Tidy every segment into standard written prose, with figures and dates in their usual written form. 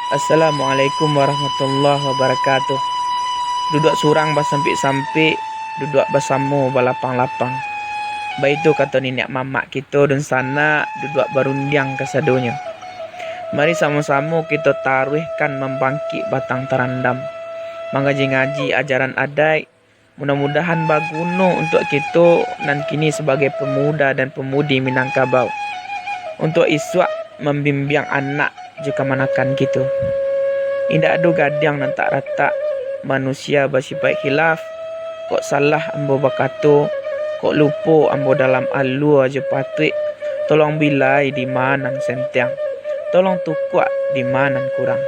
Assalamualaikum warahmatullahi wabarakatuh. Duduk surang basampi-sampi, duduk bersama balapang-lapang. Baitu kata nenek mamak kita dan sana duduk berundiang kesadonya. Mari sama-sama kita taruhkan membangkit batang terandam. Mengaji-ngaji ajaran adai. Mudah-mudahan berguna untuk kita dan kini sebagai pemuda dan pemudi Minangkabau. Untuk iswak membimbing anak juga manakan kita. Indak ada gadang dan tak rata manusia bersifat khilaf. Kok salah ambo berkata, kok lupa ambo dalam alur je patrik. Tolong bilai di mana sentiang, tolong tukuk di mana kurang.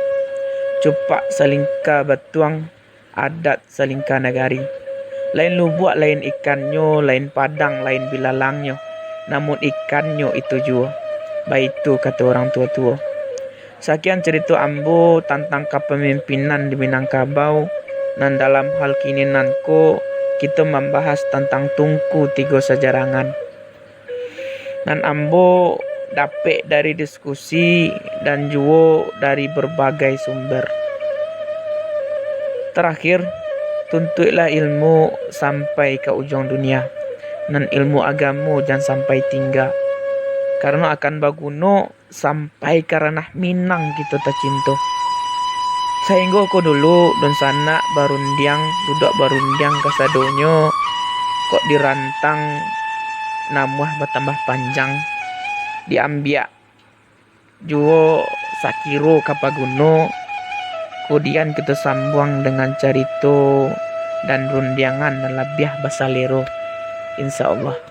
Cepat selingkar betuang, adat selingkar negari. Lain lubuk, lain ikannya, lain padang, lain bilalangnya. Namun ikannya itu jua. Baitu kata orang tua-tua. Sekian cerita ambo tentang kepemimpinan di Minangkabau. Dan dalam hal kini nanko kita membahas tentang tungku 3 sejarangan. Dan ambo dapat dari diskusi dan juga dari berbagai sumber. Terakhir, tuntutlah ilmu sampai ke ujung dunia. Dan ilmu agama jangan sampai tinggal. Karena akan berguna sampai ke ranah Minang kita tercinta. Sehingga aku dulu dan sana duduk barundiang kesadonyo. Kok dirantang namuah bertambah panjang. Diambil juga sakiro kapaguna. Kemudian kita sambung dengan cerita dan rundiangan dan lebih basalero. InsyaAllah.